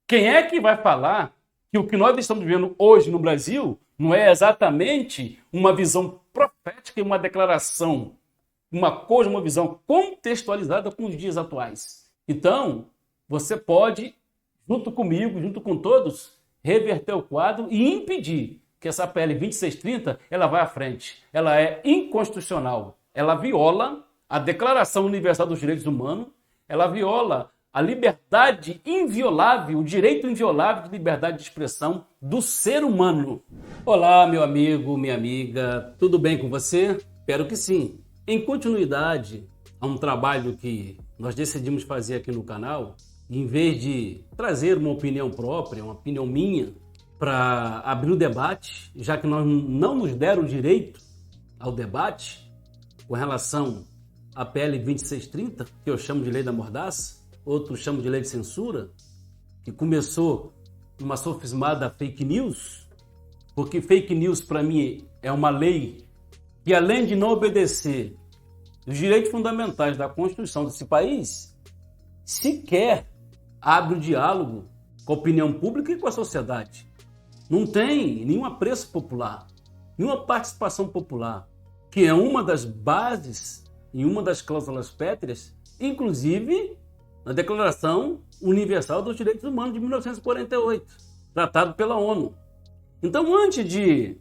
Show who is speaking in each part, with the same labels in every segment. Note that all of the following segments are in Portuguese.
Speaker 1: Quem é que vai falar que o que nós estamos vivendo hoje no Brasil não é exatamente uma visão profética e uma declaração, uma visão contextualizada com os dias atuais? Então, você pode, junto comigo, junto com todos, reverter o quadro e impedir que essa PL 2630 ela vá à frente. Ela é inconstitucional. Ela viola a Declaração Universal dos Direitos Humanos, ela viola a liberdade inviolável, o direito inviolável de liberdade de expressão do ser humano. Olá, meu amigo, minha amiga, tudo bem com você? Espero que sim. Em continuidade a um trabalho que nós decidimos fazer aqui no canal, em vez de trazer uma opinião própria, uma opinião minha, para abrir o debate, já que nós não nos deram o direito ao debate com relação à PL 2630, que eu chamo de Lei da Mordaça, outros chamam de Lei de Censura, que começou numa sofismada fake news, porque fake news para mim é uma lei que, além de não obedecer os direitos fundamentais da Constituição desse país, sequer abre o diálogo com a opinião pública e com a sociedade. Não tem nenhum apreço popular, nenhuma participação popular, que é uma das bases e uma das cláusulas pétreas, inclusive na Declaração Universal dos Direitos Humanos de 1948, tratado pela ONU. Então, antes de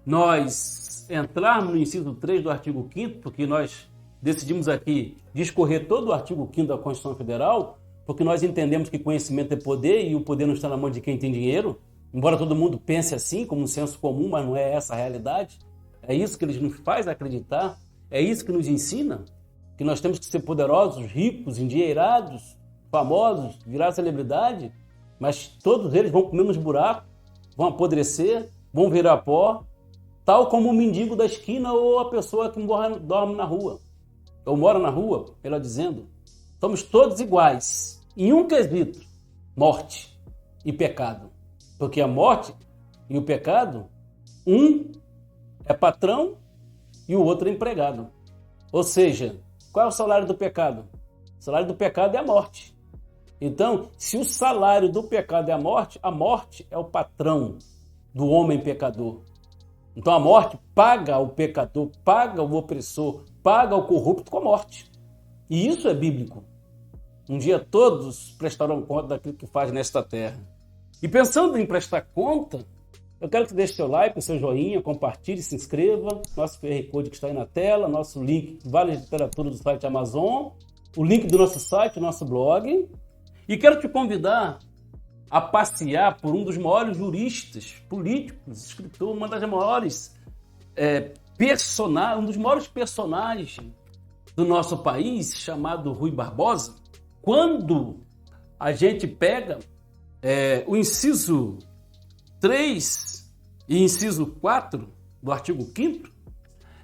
Speaker 1: nós entrarmos no inciso 3 do artigo 5º, porque nós decidimos aqui discorrer todo o artigo 5º da Constituição Federal, porque nós entendemos que conhecimento é poder e o poder não está na mão de quem tem dinheiro, embora todo mundo pense assim, como um senso comum, mas não é essa a realidade. É isso que eles nos faz acreditar, é isso que nos ensina, que nós temos que ser poderosos, ricos, endinheirados, famosos, virar celebridade, mas todos eles vão comer nos buracos, vão apodrecer, vão virar pó, tal como o mendigo da esquina ou a pessoa que dorme na rua, ou mora na rua, melhor dizendo. Somos todos iguais, em um quesito, morte e pecado. Porque a morte e o pecado, um é patrão e o outro é empregado. Ou seja, qual é o salário do pecado? O salário do pecado é a morte. Então, se o salário do pecado é a morte é o patrão do homem pecador. Então a morte paga o pecador, paga o opressor, paga o corrupto com a morte. E isso é bíblico. Um dia todos prestarão conta daquilo que faz nesta terra. E pensando em prestar conta, eu quero que você deixe seu like, seu joinha, compartilhe, se inscreva. Nosso QR Code que está aí na tela, nosso link, Vale de Literatura do site Amazon, o link do nosso site, nosso blog. E quero te convidar a passear por um dos maiores juristas, políticos, escritor, uma das maiores um dos maiores personagens do nosso país, chamado Rui Barbosa. Quando a gente pega o inciso 3 e inciso 4 do artigo 5º,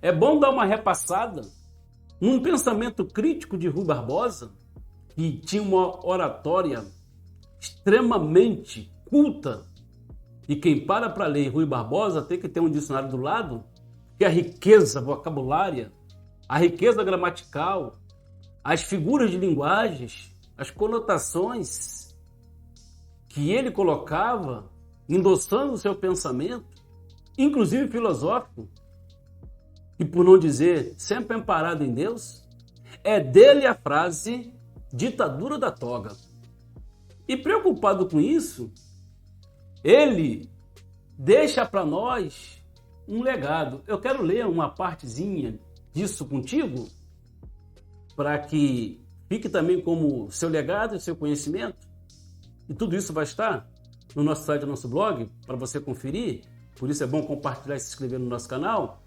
Speaker 1: é bom dar uma repassada num pensamento crítico de Rui Barbosa, que tinha uma oratória extremamente culta, e quem para ler Rui Barbosa tem que ter um dicionário do lado, que a riqueza vocabulária, a riqueza gramatical, as figuras de linguagens, as conotações que ele colocava, endossando o seu pensamento, inclusive filosófico, e por não dizer sempre amparado em Deus, é dele a frase ditadura da toga. E preocupado com isso, ele deixa para nós um legado. Eu quero ler uma partezinha disso contigo, para que fique também como seu legado e seu conhecimento. E tudo isso vai estar no nosso site, no nosso blog, para você conferir. Por isso é bom compartilhar e se inscrever no nosso canal.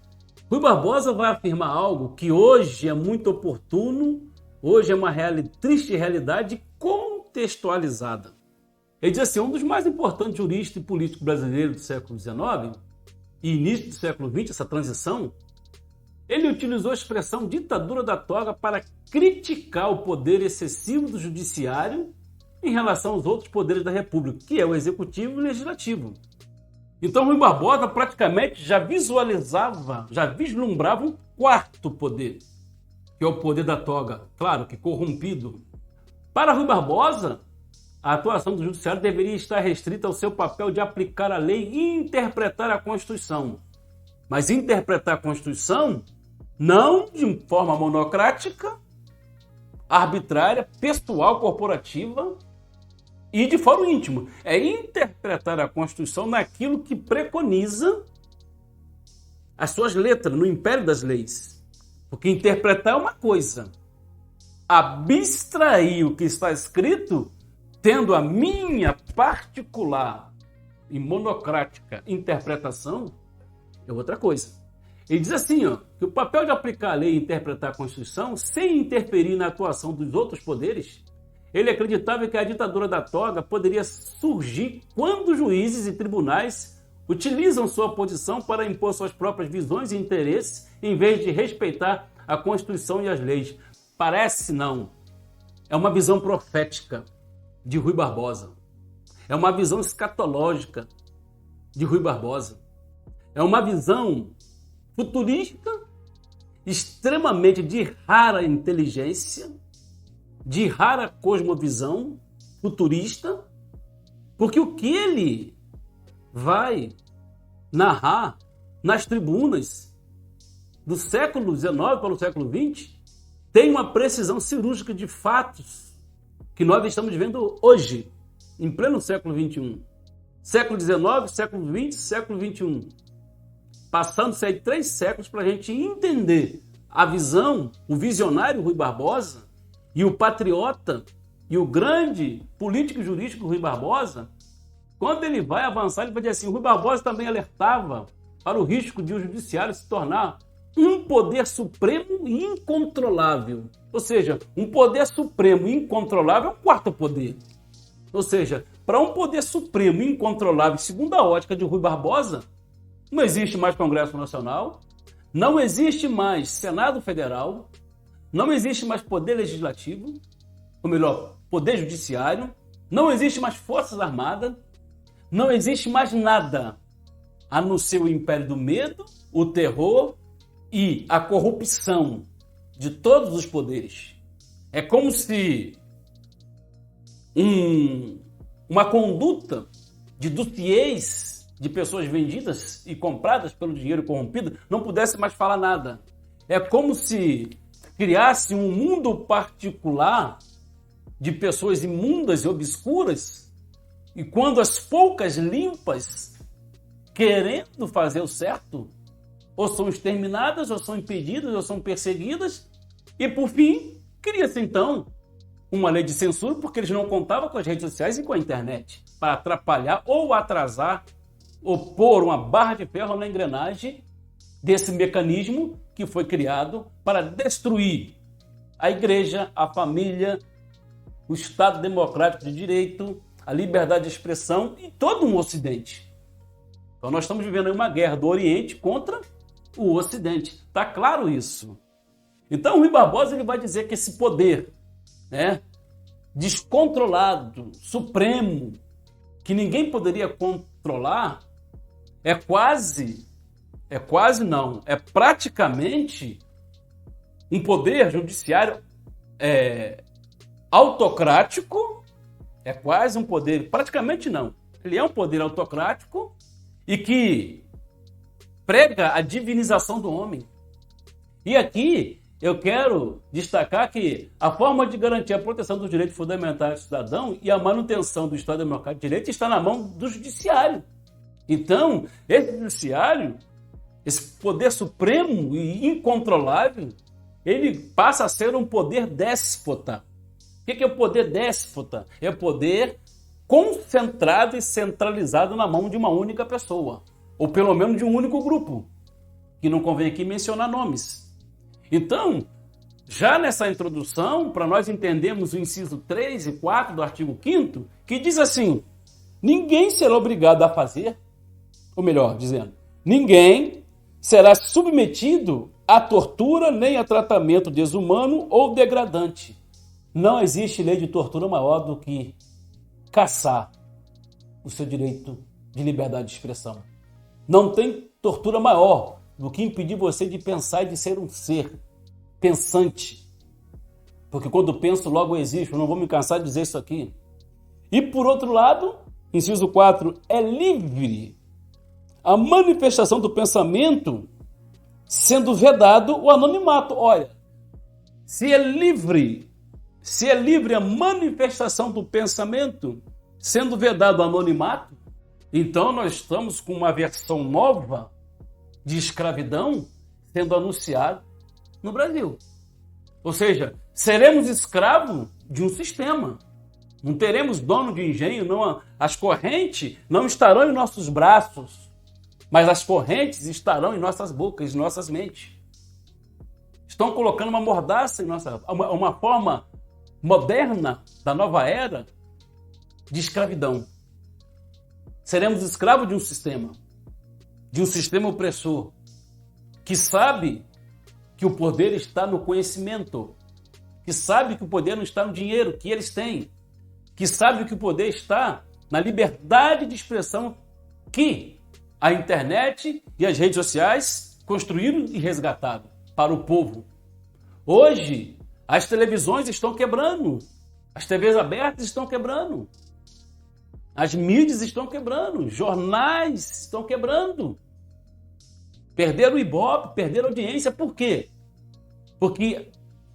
Speaker 1: Rui Barbosa vai afirmar algo que hoje é muito oportuno, hoje é uma triste realidade contextualizada. Ele diz assim: um dos mais importantes juristas e políticos brasileiros do século XIX e início do século XX, essa transição, ele utilizou a expressão ditadura da toga para criticar o poder excessivo do judiciário em relação aos outros poderes da República, que é o executivo e o legislativo. Então Rui Barbosa praticamente já vislumbrava um quarto poder, que é o poder da toga, claro que corrompido. Para Rui Barbosa, a atuação do judiciário deveria estar restrita ao seu papel de aplicar a lei e interpretar a Constituição. Mas interpretar a Constituição não de forma monocrática, arbitrária, pessoal, corporativa e de fórum íntimo. É interpretar a Constituição naquilo que preconiza as suas letras, no império das leis. Porque interpretar é uma coisa. Abstrair o que está escrito, tendo a minha particular e monocrática interpretação, é outra coisa. Ele diz assim, que o papel de aplicar a lei e interpretar a Constituição, sem interferir na atuação dos outros poderes, ele acreditava que a ditadura da toga poderia surgir quando juízes e tribunais utilizam sua posição para impor suas próprias visões e interesses, em vez de respeitar a Constituição e as leis. Parece não. É uma visão profética de Rui Barbosa. É uma visão escatológica de Rui Barbosa. É uma visão futurista, extremamente de rara inteligência, de rara cosmovisão futurista, porque o que ele vai narrar nas tribunas do século XIX para o século XX tem uma precisão cirúrgica de fatos que nós estamos vendo hoje, em pleno século XXI. Século XIX, século XX, século XXI. Passando-se aí 3 séculos para a gente entender a visão, o visionário Rui Barbosa e o patriota e o grande político jurídico Rui Barbosa. Quando ele vai avançar, ele vai dizer assim, Rui Barbosa também alertava para o risco de o judiciário se tornar um poder supremo e incontrolável. Ou seja, um poder supremo e incontrolável é o quarto poder. Ou seja, para um poder supremo e incontrolável, segundo a ótica de Rui Barbosa, não existe mais Congresso Nacional, não existe mais Senado Federal, não existe mais Poder Legislativo, ou melhor, Poder Judiciário, não existe mais Forças Armadas, não existe mais nada a não ser o império do medo, o terror e a corrupção de todos os poderes. É como se uma conduta de dossiês de pessoas vendidas e compradas pelo dinheiro corrompido não pudesse mais falar nada. É como se criasse um mundo particular de pessoas imundas e obscuras, e quando as poucas limpas, querendo fazer o certo, ou são exterminadas, ou são impedidas, ou são perseguidas, e por fim, cria-se então uma lei de censura, porque eles não contavam com as redes sociais e com a internet, para atrapalhar ou atrasar, ou pôr uma barra de ferro na engrenagem desse mecanismo que foi criado para destruir a igreja, a família, o Estado democrático de direito, a liberdade de expressão e todo um Ocidente. Então nós estamos vivendo uma guerra do Oriente contra o Ocidente. Está claro isso? Então o Rui Barbosa ele vai dizer que esse poder, descontrolado, supremo, que ninguém poderia controlar, é praticamente um poder judiciário autocrático, é quase um poder, praticamente não, ele é um poder autocrático e que prega a divinização do homem. E aqui eu quero destacar que a forma de garantir a proteção dos direitos fundamentais do cidadão e a manutenção do Estado Democrático de Direito está na mão do judiciário. Então, esse judiciário, esse poder supremo e incontrolável, ele passa a ser um poder déspota. O que é o poder déspota? É o poder concentrado e centralizado na mão de uma única pessoa, ou pelo menos de um único grupo, que não convém aqui mencionar nomes. Então, já nessa introdução, para nós entendermos o inciso 3 e 4 do artigo 5º, que diz assim, ninguém será obrigado a fazer, ou melhor dizendo, ninguém será submetido a tortura nem a tratamento desumano ou degradante. Não existe lei de tortura maior do que caçar o seu direito de liberdade de expressão. Não tem tortura maior do que impedir você de pensar e de ser um ser pensante. Porque quando penso, logo existo. Eu não vou me cansar de dizer isso aqui. E por outro lado, inciso 4, é livre a manifestação do pensamento, sendo vedado o anonimato. Olha, se é livre a manifestação do pensamento, sendo vedado o anonimato, então nós estamos com uma versão nova de escravidão sendo anunciada no Brasil. Ou seja, seremos escravos de um sistema. Não teremos dono de engenho, não. As correntes não estarão em nossos braços, mas as correntes estarão em nossas bocas, em nossas mentes. Estão colocando uma mordaça em uma forma moderna da nova era de escravidão. Seremos escravos de um sistema opressor, que sabe que o poder está no conhecimento, que sabe que o poder não está no dinheiro que eles têm, que sabe que o poder está na liberdade de expressão que a internet e as redes sociais construíram e resgataram para o povo. Hoje, as televisões estão quebrando, as TVs abertas estão quebrando, as mídias estão quebrando, jornais estão quebrando. Perderam o Ibope, perderam a audiência. Por quê? Porque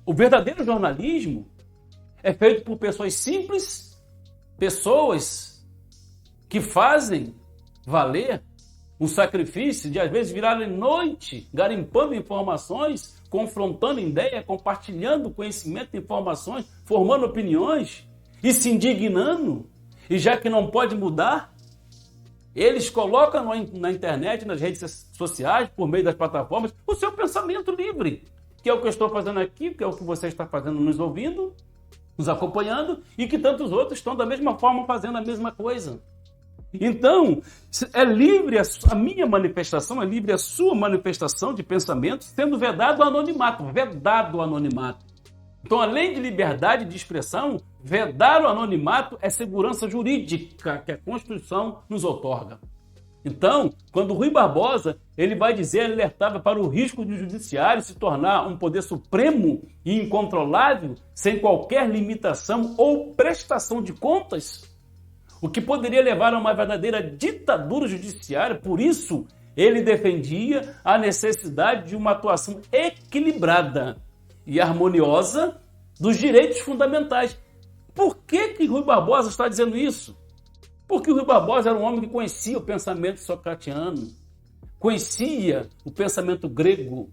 Speaker 1: o verdadeiro jornalismo é feito por pessoas simples, pessoas que fazem valer um sacrifício de, às vezes, virarem noite, garimpando informações, confrontando ideias, compartilhando conhecimento, informações, formando opiniões e se indignando. E já que não pode mudar, eles colocam na internet, nas redes sociais, por meio das plataformas, o seu pensamento livre, que é o que eu estou fazendo aqui, que é o que você está fazendo, nos ouvindo, nos acompanhando, e que tantos outros estão da mesma forma fazendo a mesma coisa. Então, é livre a minha manifestação, é livre a sua manifestação de pensamento, sendo vedado o anonimato, vedado o anonimato. Então, além de liberdade de expressão, vedar o anonimato é segurança jurídica que a Constituição nos outorga. Então, quando Rui Barbosa ele vai dizer, ele alertava para o risco de o judiciário se tornar um poder supremo e incontrolável, sem qualquer limitação ou prestação de contas, o que poderia levar a uma verdadeira ditadura judiciária. Por isso, ele defendia a necessidade de uma atuação equilibrada e harmoniosa dos direitos fundamentais. Por que Rui Barbosa está dizendo isso? Porque o Rui Barbosa era um homem que conhecia o pensamento socratiano, conhecia o pensamento grego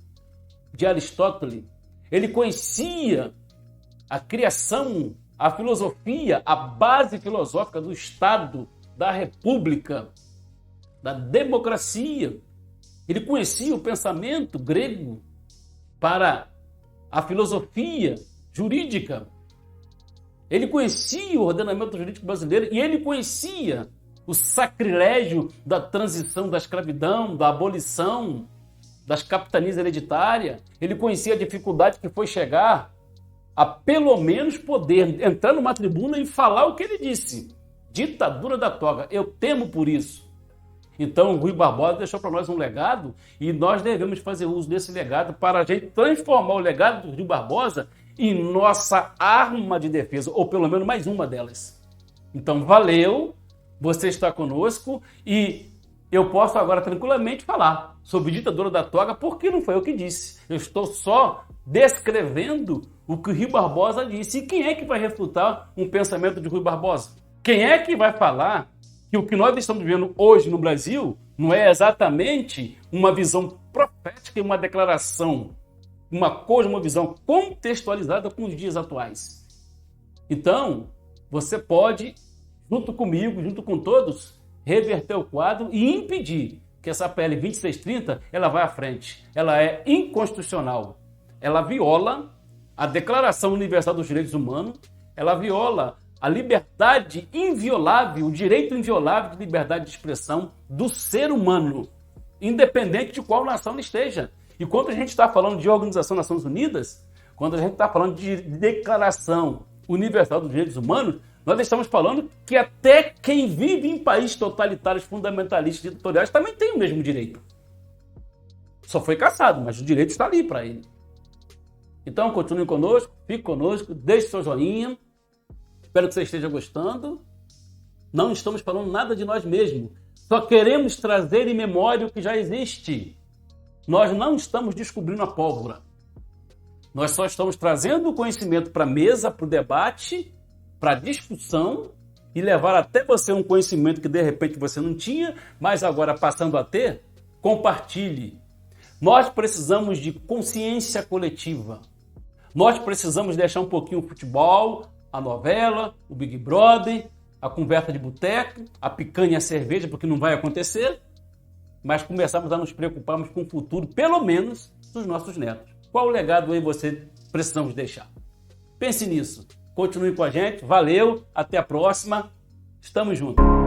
Speaker 1: de Aristóteles, ele conhecia a criação, a filosofia, a base filosófica do Estado, da República, da democracia. Ele conhecia o pensamento grego para a filosofia jurídica. Ele conhecia o ordenamento jurídico brasileiro e ele conhecia o sacrilégio da transição da escravidão, da abolição, das capitanias hereditárias. Ele conhecia a dificuldade que foi chegar a pelo menos poder entrar numa tribuna e falar o que ele disse. Ditadura da toga. Eu temo por isso. Então, Rui Barbosa deixou para nós um legado e nós devemos fazer uso desse legado para a gente transformar o legado do Rui Barbosa em nossa arma de defesa, ou pelo menos mais uma delas. Então, valeu, você está conosco e eu posso agora tranquilamente falar sobre ditadura da toga, porque não foi eu que disse. Eu estou só descrevendo o que o Rui Barbosa disse. E quem é que vai refutar um pensamento de Rui Barbosa? Quem é que vai falar que o que nós estamos vivendo hoje no Brasil não é exatamente uma visão profética e uma declaração, uma visão contextualizada com os dias atuais? Então, você pode, junto comigo, junto com todos, reverter o quadro e impedir que essa PL 2630 ela vá à frente. Ela é inconstitucional. Ela viola a Declaração Universal dos Direitos Humanos, ela viola a liberdade inviolável, o direito inviolável de liberdade de expressão do ser humano, independente de qual nação ele esteja. E quando a gente está falando de Organização das Nações Unidas, quando a gente está falando de Declaração Universal dos Direitos Humanos, nós estamos falando que até quem vive em países totalitários, fundamentalistas, ditatoriais, também tem o mesmo direito. Só foi cassado, mas o direito está ali para ele. Então, continue conosco, fique conosco, deixe seu joinha. Espero que você esteja gostando. Não estamos falando nada de nós mesmos. Só queremos trazer em memória o que já existe. Nós não estamos descobrindo a pólvora. Nós só estamos trazendo o conhecimento para a mesa, para o debate, para a discussão e levar até você um conhecimento que de repente você não tinha, mas agora passando a ter, compartilhe. Nós precisamos de consciência coletiva. Nós precisamos deixar um pouquinho o futebol, a novela, o Big Brother, a conversa de boteco, a picanha e a cerveja, porque não vai acontecer, mas começarmos a nos preocuparmos com o futuro, pelo menos, dos nossos netos. Qual o legado aí você precisamos deixar? Pense nisso. Continue com a gente. Valeu. Até a próxima. Estamos juntos.